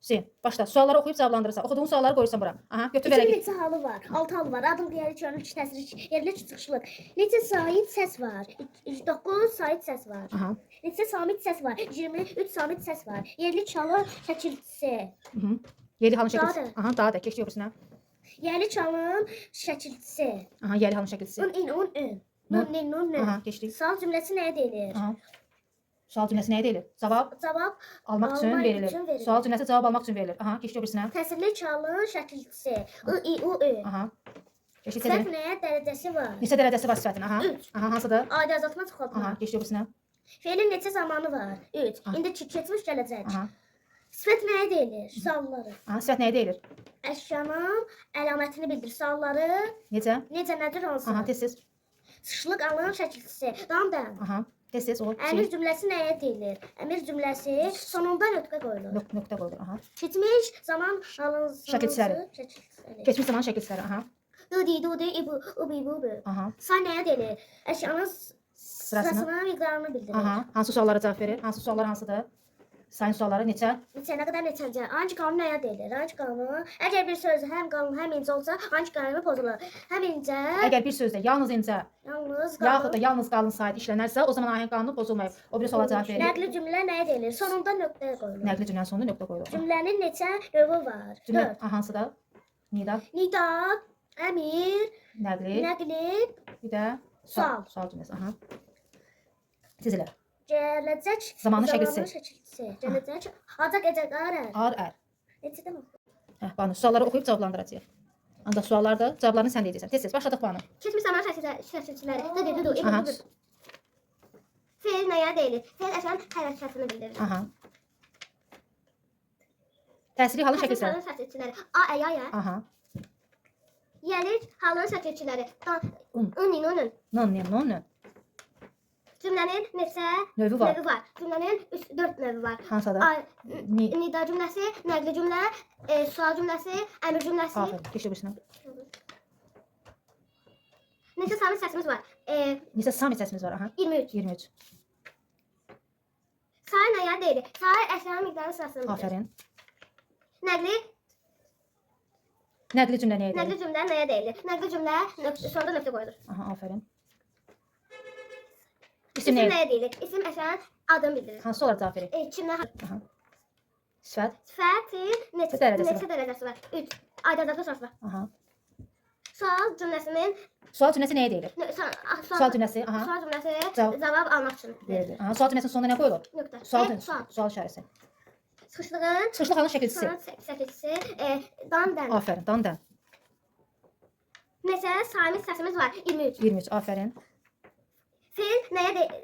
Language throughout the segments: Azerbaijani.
Hüseyin, başla. Sualları oxuyub cavablandırırsan. Oxuduğun sualları qoyursan bura. Aha, götür İçində verə. neçə halı var? 6 halı var. Adıl deyəri çörün üç təsiri, yerli çıxışlıq. Neçə sait səs var? 9 sait səs var. Aha. Neçə samit səs var? 23 samit səs var. Yerli çalı şəkilçisi. Mhm. Yeli halın şəkilçisi. Daha da. Aha, daha da. Keçdi öbürüsünə. Yerli çalın şəkilçisi. Aha, yeli halın şəkilçisi. Un in. Nun nin nun nin. Aha, keçdik. Sual cümləsi nəyə deyilir? Aha. Sual cümləsi nəyə deyilir? Cavab Cavab almaq üçün Almaq verilir. üçün verilir. Sual cümləsi cavab almaq üçün verilir. Aha, keçdi öbürüsünə. təsirli çalın şəkilçisi. I, u, ü. Aha. Keçdi Sifət səhv. nəyə dərəcəsi var? Neçə dərəcəsi var sifətin? Aha. Üç. Aha, hansıdır? Adi azaltma çoxaltma. Aha, keçdi öbürüsünə. Feilin neçə zamanı var? 3. Aha. İndi keçmiş gələcək. Aha. Sifət nəyə deyilir? Sualları. Aha, sifət nəyə deyilir? Əşyanın əlamətini bildir. Sualları Necə? necə nədir hansı? Aha, tez-tez. Sıxlıq alın şəkilçisi. Damdan. Aha. Tez-tez o. Əmir cümləsi nəyə deyilir? Əmir cümləsi sonunda nöqtə qoyulur. Nöqtə qoyulur. Aha. Keçmiş zaman halınızı Şəkilçiləri. Şəkilçiləri. Keçmiş zaman şəkilçiləri. Aha. Dudi, dudi, ibu, ubi, bubu. Aha. Say nəyə deyilir? Əşyanın Sırasını. sırasına miqdarını bildirir. Aha. Hansı suallara cavab verir? Hansı suallar hansıdır? Sayın sualları neçə? Neçənə qədər neçəncə? Hangi qanun nəyə deyilir? Hangi qanun? Əgər bir söz həm qalın, həm incə olsa, hangi qanunu pozulur? Həm incə, Əgər bir sözdə yalnız incə, yalnız yaxud da qalın. yalnız qalın saydı işlənərsə, o zaman ayın qanunu pozulmayıb. O biri suala cavab verir. Nəqli cümlə nəyə deyilir? Sonunda nöqtə qoyulur. Nəqli cümlənin sonunda nöqtə qoyulur. Aha. Cümlənin neçə növü var? Cümlə 4. aha, hansıdır? Nida, Nida, əmir, nəqli, nəqli, bir də Sual. Sual cümləsi. Aha. Tezlə. gələcək, Zamanın şəkilçisi. şəkilçisi. Gələcək, acaq edəcək, arər. Ar, ər. Neçədən oxu? Hə, Banu, sualları oxuyub cavablandıracağıq. Ancaq suallarda cavablarını sən deyəcəksən. Tez-tez başladıq Banu. Keçmiş zaman şəkilçiləri. Dı, Aha. Feil nəyə deyilir? Feil əşyanın hərəkətini bildirir. Aha. Təsiri halın Keçmiş şəkilçiləri. zaman şəkilçiləri. A, ə, ya, ya. Aha. Yelik halın şəkilçiləri. Un. Unin, unun. Non, ne, non, ne. Cümlənin neçə Növü var. növü var? Cümlənin 4 növü var. Hansıdır? A, Ni. nida cümləsi, nəqli cümlə, sual cümləsi, əmr cümləsi. Aferin. Keç öbürsünə. Neçə samit səsimiz var? Neçə samit səsimiz var? Aha. 23. 23. Say nəyə deyilir? Say əşyanın miqdarı sırasını bildirir. Aferin. Nəqli, Nəqli cümlə nəyə nəqli deyilir? cümlə nəyə deyilir? Nəqli cümlə sonunda nöqtə qoyulur. Aha, aferin. İsim İsim nəyə? nəyə deyilir? İsim əşyanın adını bildirir. Hansı olaraq cavab verir? Kimə? Aha. Sifət. Sifətin neçə dərəcəsi neçə dərəcəsi var? 3. Aydazatlı soruşma. Aha. Sual cümləsinin Sual cümləsi nəyə deyilir? Sual cümləsi. Aha. Sual cümləsi Cavab. cavab almaq üçün Verilir. Aha. Sual cümləsinin sonuna nə qoyulur? nöqtə. Sual Sual. cümləsi. Sual işarəsi. Sıxışlığın Çıxışlıq halın şəkilçisi. sanat şəkilçisi dan dən. Aferin. Dan. Neçə samit səsimiz var? 23. 23. Aferin. Feil nəyə deyilir?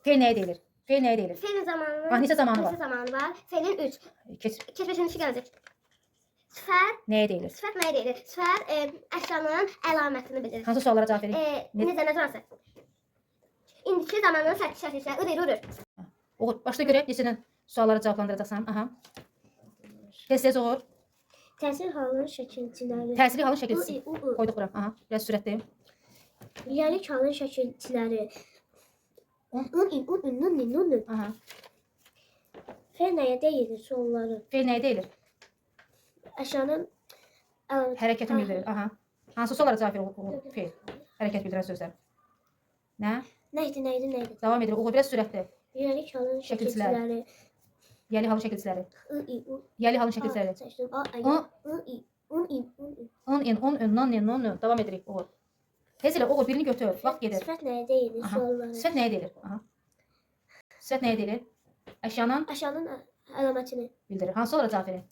Feil nəyə deyilir? Feil nəyə deyilir? Feilin zamanı. Ah, neçə zamanı var? Neçə zamanı var? Feilin 3. Keç. Keçmişin gələcək. Sifət, Nəyə deyilir? sifət nəyə deyilir? Sifət əşyanın əlamətini bildirir. Hansı suallara cavab verir? Necə hansı? İndiki zamanın şəkilçisi. Udur, udur. Oğur, başda görə neçədən suallara cavablandıracaqsan? Aha. Tez-tez oğur. Təsir halının şəkilçiləri. Təsiri halın şəkilçisi. U. Qoyduq bura. Aha. Biraz sürətli. Yelik halın şəkilçiləri. Un. Un. Aha. Feil nəyə deyilir? Sualları. Feil nəyə deyilir? Əşyanın Hərəkəti bildirir. Aha. Hansı suallara cavab verir o feil? Hərəkət bildirən sözlər. Nə? Nəydi? Davam edir. Oğur, biraz sürətli. Yelik halın şəkilçiləri. Yəli halın şəkilçiləri. U. Yəli halın şəkilçiləri. Seçdim. A, Un. Un. On in, non in, non in. Davam edirik. Oğur. Tez elə oğur, birini götür. Vaxt gedir. Sifət nəyə deyilir? Aha. Sualları. Sifət nəyə deyilir? Aha. Sifət nəyə deyilir? Əşyanın Əşyanın əlamətini. bildirir. Hansı olaraq cavab verir?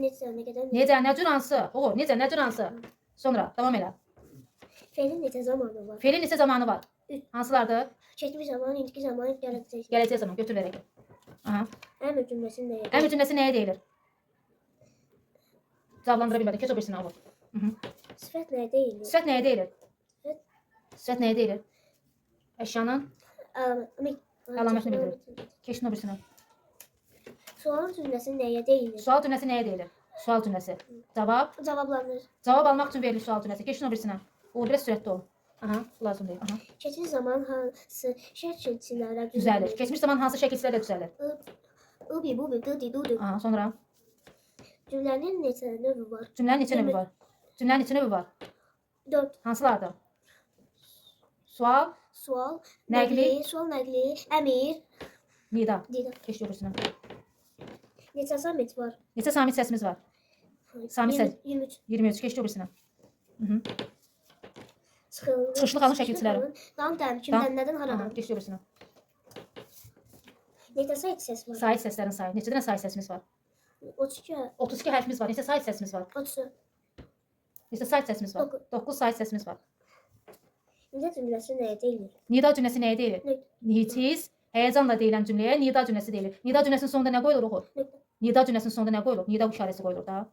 Necə, nə qədər? Necə, nə cür hansı? Oğur, necə, nə cür hansı? Sonra, davam elə. Feilin neçə zamanı var? Feilin neçə zamanı var? Hansılardır? Keçmiş zaman, indiki zaman, gələcək. Gələcək zaman, götür verək. Aha. Əmr cümləsi nəyə deyilir? Əmr cümləsi nəyə deyilir? Cavablandıra bilmədik. Keç o birisinə oğur. Sifət nəyə deyilir? Sifət nəyə deyilir? Sifət nəyə deyilir? Əşyanın əlamətini bildirir. Keçin o birisinə. Sual cümləsi nəyə deyilir? Sual cümləsi nəyə deyilir? Sual cümləsi. Cavab. Cavablanır. Cavab almaq üçün verilir sual cümləsi. Keçin o birisinə. O biraz sürətli ol. Aha, lazım deyil. Aha. Keçmiş zaman hansı şəkilçilərə Düzəlir. Keçmiş zaman hansı şəkilçilərlə düzəlir? Ubi, bubi, dudi, dudu. Aha, sonra Cümlənin neçə növü var? Cümlənin neçə növü var? Cümlənin neçə növü var? 4. Hansılardır? Sual, Sual, Nəqli. sual nəqli, əmir, nida. dida. Keç öbürsünə. Neçə samit var? Neçə samit səsimiz var? Samit səs. 23. 23. Keç öbürsünə. Çıxılmış. Çıxışlı xalın şəkilçiləri. Dan kimdən, nədən, Aha, haradan? keç öbürsünə. Neçə sayt səs var? Sait səslərin sayı. Neçə dənə sayı səsimiz var? 32. 32 hərfimiz var. Neçə sayı səsimiz var? 30. Neçə sayı səsimiz var? 9 sayı səsimiz var. Nida cümləsi nəyə deyilir? Nida cümləsi nəyə deyilir? Nöqtə. Nitiz, həyəcanla deyilən cümləyə nida cümləsi deyilir. Nida cümləsinin sonunda nə qoyulur oxu? Nöqtə. Nida cümləsinin sonunda nə qoyulur? Nida işarəsi qoyulur da.